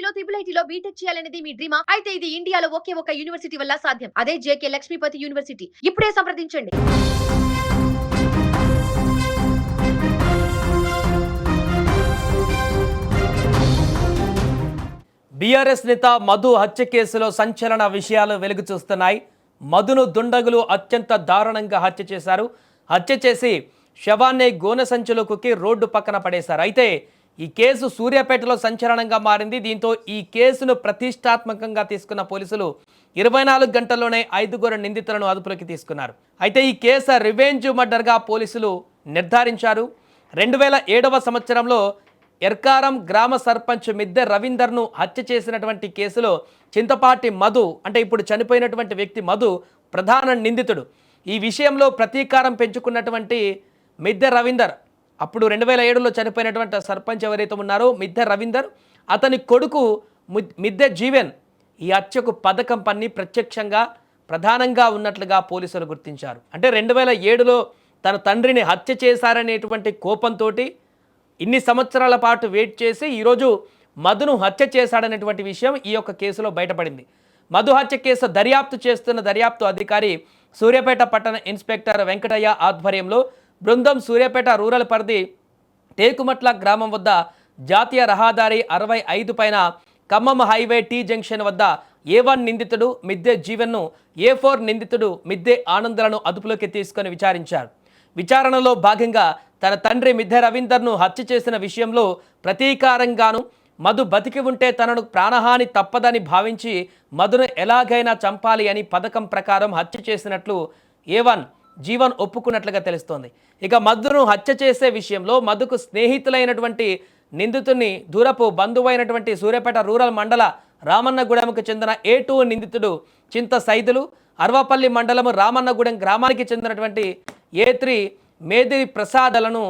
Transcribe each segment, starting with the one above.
ఐఐటీలో triple ఐటీలో BTech చేయాలనేది మీ డ్రీమా? అయితే ఇది ఇండియాలో ఒకే ఒక యూనివర్సిటీ వల్ల సాధ్యం. అదే జేకే లక్ష్మీపతి యూనివర్సిటీ. ఇప్పుడే సంప్రదించండి. బీఆర్ఎస్ నేత మధు హత్య కేసులో సంచలన విషయాలు వెలుగు చూస్తున్నాయి. మధును దుండగులు అత్యంత దారుణంగా హత్య చేశారు. హత్య చేసి శవాన్ని గోనె సంచులో కుక్కి రోడ్డు పక్కన పడేశారు. అయితే ఈ కేసు సూర్యాపేటలో సంచలనంగా మారింది. దీంతో ఈ కేసును ప్రతిష్టాత్మకంగా తీసుకున్న పోలీసులు 24 గంటల్లోనే 5 నిందితులను అదుపులోకి తీసుకున్నారు. అయితే ఈ కేసు రివెంజ్ మర్డర్గా పోలీసులు నిర్ధారించారు. 2007వ సంవత్సరంలో ఎర్కారం గ్రామ సర్పంచ్ మిద్దె రవీందర్ను హత్య చేసినటువంటి కేసులో చింతపాటి మధు, అంటే ఇప్పుడు చనిపోయినటువంటి వ్యక్తి మధు ప్రధాన నిందితుడు. ఈ విషయంలో ప్రతీకారం పెంచుకున్నటువంటి మిద్దె రవీందర్, అప్పుడు 2007లో చనిపోయినటువంటి సర్పంచ్ ఎవరైతే ఉన్నారో మిద్దె రవీందర్, అతని కొడుకు మిద్దె జీవన్ ఈ హత్యకు పథకం పన్ని ప్రత్యక్షంగా ప్రధానంగా ఉన్నట్లుగా పోలీసులు గుర్తించారు. అంటే 2007లో తన తండ్రిని హత్య చేశారనేటువంటి కోపంతో ఇన్ని సంవత్సరాల పాటు వెయిట్ చేసి ఈరోజు మధును హత్య చేశాడనేటువంటి విషయం ఈ యొక్క కేసులో బయటపడింది. మధు హత్య కేసు దర్యాప్తు చేస్తున్న దర్యాప్తు అధికారి సూర్యాపేట పట్టణ ఇన్స్పెక్టర్ వెంకటయ్య ఆధ్వర్యంలో బృందం సూర్యాపేట రూరల్ పరిధి టేకుమట్ల గ్రామం వద్ద జాతీయ రహదారి 65 పైన ఖమ్మం హైవే టీ జంక్షన్ వద్ద A1 నిందితుడు మిద్దె జీవన్ను, A4 నిందితుడు మిద్దె ఆనందలను అదుపులోకి తీసుకొని విచారించారు. విచారణలో భాగంగా తన తండ్రి మిద్దె రవీందర్ను హత్య చేసిన విషయంలో ప్రతీకారంగాను మధు బతికి ఉంటే తనను ప్రాణహాని తప్పదని భావించి మధును ఎలాగైనా చంపాలి అని పథకం ప్రకారం హత్య చేసినట్లు A1 జీవన్ ఒప్పుకున్నట్లుగా తెలుస్తోంది. ఇక మధును హత్య చేసే విషయంలో మధుకు స్నేహితులైనటువంటి నిందితుడిని దూరపు బంధువైనటువంటి సూర్యాపేట రూరల్ మండల రామన్నగూడెంకు చెందిన A2 నిందితుడు చింత సైదులు, అర్వపల్లి మండలం రామన్నగూడెం గ్రామానికి చెందినటువంటి A3 మేదిరి ప్రసాదలను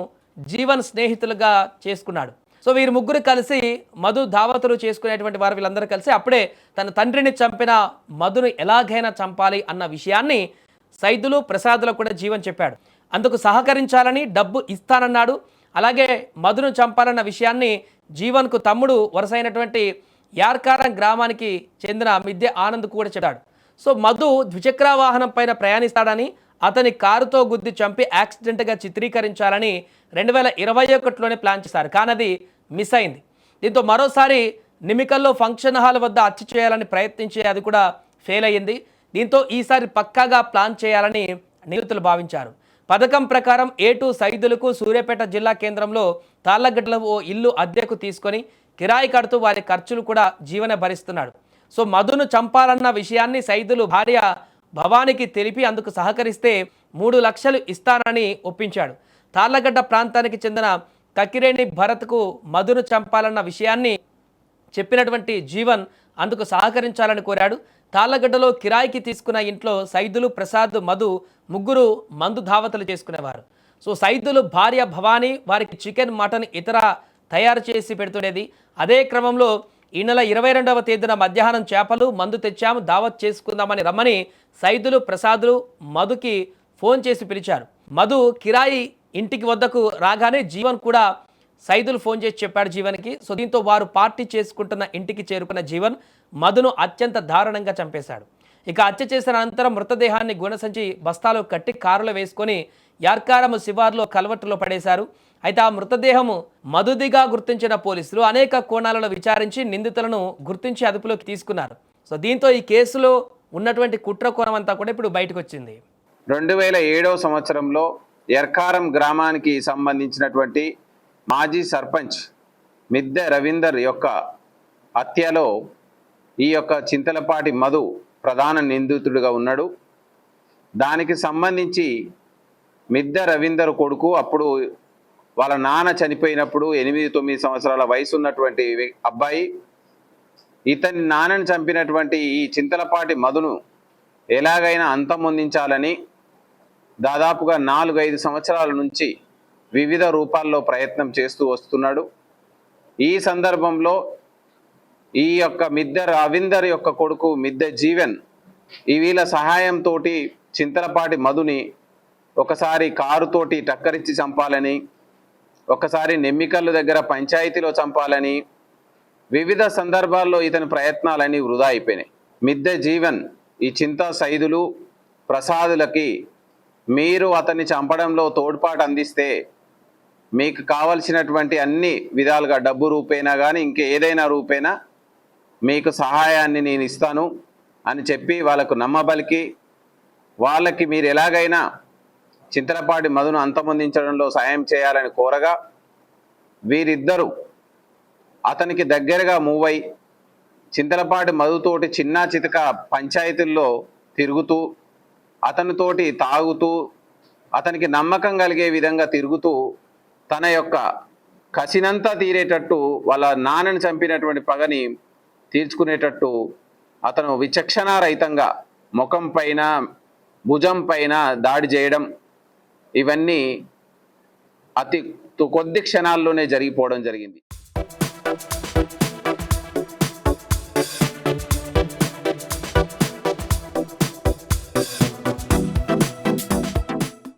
జీవన్ స్నేహితులుగా చేసుకున్నాడు. సో వీరు ముగ్గురు కలిసి మధు దావతులు చేసుకునేటువంటి వారు వీళ్ళందరూ కలిసి అప్పుడే తన తండ్రిని చంపిన మధును ఎలాగైనా చంపాలి అన్న విషయాన్ని సైదులు ప్రసాదులకు కూడా జీవన్ చెప్పాడు. అందుకు సహకరించాలని డబ్బు ఇస్తానన్నాడు. అలాగే మధును చంపాలన్న విషయాన్ని జీవన్కు తమ్ముడు వరుసైనటువంటి యార్కారం గ్రామానికి చెందిన మిద్దె ఆనంద్ కూడా చెప్పాడు. సో మధు ద్విచక్ర వాహనం పైన ప్రయాణిస్తాడని, అతని కారుతో గుద్ది చంపి యాక్సిడెంట్గా చిత్రీకరించాలని 2021లోనే ప్లాన్ చేశారు. కానీ అది మిస్ అయింది. దీంతో మరోసారి నిమికల్లో ఫంక్షన్ హాల్ వద్ద హత్య చేయాలని ప్రయత్నించి అది కూడా ఫెయిల్ అయ్యింది. దీంతో ఈసారి పక్కాగా ప్లాన్ చేయాలని నిందితులు భావించారు. పథకం ప్రకారం A2 సైదులకు సూర్యాపేట జిల్లా కేంద్రంలో తాళ్లగడ్డలో ఓ ఇల్లు అద్దెకు తీసుకొని కిరాయి కడుతూ వారి ఖర్చులు కూడా జీవన భరిస్తున్నాడు. సో మధును చంపాలన్న విషయాన్ని సైదులు భార్య భవానికి తెలిపి అందుకు సహకరిస్తే 3 లక్షలు ఇస్తానని ఒప్పించాడు. తాళ్లగడ్డ ప్రాంతానికి చెందిన కక్కిరేణి భరత్కు మధును చంపాలన్న విషయాన్ని చెప్పినటువంటి జీవన్ అందుకు సహకరించాలని కోరాడు. తాళ్లగడ్డలో కిరాయికి తీసుకున్న ఇంట్లో సైదులు, ప్రసాద్, మధు ముగ్గురు మందు ధావతలు చేసుకునేవారు. సో సైదులు భార్య భవానీ వారికి చికెన్, మటన్ ఇతర తయారు చేసి పెడుతుండేది. అదే క్రమంలో ఈ నెల 22వ తేదీన మధ్యాహ్నం చేపలు, మందు తెచ్చాము, దావత్ చేసుకుందామని రమ్మని సైదులు, ప్రసాదులు మధుకి ఫోన్ చేసి పిలిచారు. మధు కిరాయి ఇంటికి వద్దకు రాగానే జీవన్ కూడా సైదులు ఫోన్ చేసి చెప్పాడు జీవన్కి. సో దీంతో వారు పార్టీ చేసుకుంటున్న ఇంటికి చేరుకున్న జీవన్ మధును అత్యంత దారుణంగా చంపేశాడు. ఇక హత్య చేసిన అనంతరం మృతదేహాన్ని గుణసంచి బస్తాలో కట్టి కారులో వేసుకొని యార్కారం శివార్లో కల్వర్టులో పడేశారు. అయితే ఆ మృతదేహము మధుదిగా గుర్తించిన పోలీసులు అనేక కోణాలలో విచారించి నిందితులను గుర్తించి అదుపులోకి తీసుకున్నారు. సో దీంతో ఈ కేసులో ఉన్నటువంటి కుట్ర కోణం అంతా కూడా ఇప్పుడు బయటకు వచ్చింది. 2007వ సంవత్సరంలో ఎర్కారం గ్రామానికి సంబంధించినటువంటి మాజీ సర్పంచ్ మిద్దె రవీందర్ యొక్క హత్యలో ఈ యొక్క చింతలపాటి మధు ప్రధాన నిందితుడిగా ఉన్నాడు. దానికి సంబంధించి మిద్దె రవీందర్ కొడుకు అప్పుడు వాళ్ళ నాన్న చనిపోయినప్పుడు 8-9 సంవత్సరాల వయసు ఉన్నటువంటి అబ్బాయి ఇతని నాన్నని చంపినటువంటి ఈ చింతలపాటి మధును ఎలాగైనా అంతమొందించాలని దాదాపుగా 4-5 సంవత్సరాల నుంచి వివిధ రూపాల్లో ప్రయత్నం చేస్తూ వస్తున్నాడు. ఈ సందర్భంలో ఈ యొక్క మిద్దె రవీందర్ యొక్క కొడుకు మిద్దె జీవన్ వీళ్ళ సహాయంతో చింతలపాటి మధుని ఒకసారి కారుతోటి టక్కరించి చంపాలని, ఒకసారి నెమ్మికల్లు దగ్గర పంచాయతీలో చంపాలని, వివిధ సందర్భాల్లో ఇతని ప్రయత్నాలన్నీ వృధా అయిపోయినాయి. మిద్దె జీవన్ ఈ చింతా సైదులు ప్రసాదులకి మీరు అతన్ని చంపడంలో తోడ్పాటు అందిస్తే మీకు కావలసినటువంటి అన్ని విధాలుగా డబ్బు రూపేనా కానీ ఇంకేదైనా రూపేనా మీకు సహాయాన్ని నేను ఇస్తాను అని చెప్పి వాళ్ళకు నమ్మబలికి వాళ్ళకి మీరు ఎలాగైనా చింతలపాటి మధును అంతమొందించడంలో సాయం చేయాలని కోరగా వీరిద్దరూ అతనికి దగ్గరగా మూవ్ అయి చింతలపాటి మధుతోటి చిన్న చితక పంచాయతీల్లో తిరుగుతూ అతనితోటి తాగుతూ అతనికి నమ్మకం కలిగే విధంగా తిరుగుతూ తన యొక్క కసినంతా తీరేటట్టు వాళ్ళ నాన్నని చంపినటువంటి పగని తీర్చుకునేటట్టు అతను విచక్షణారహితంగా ముఖం పైన భుజం పైన దాడి చేయడం ఇవన్నీ అతి కొద్ది క్షణాల్లోనే జరిగిపోవడం జరిగింది.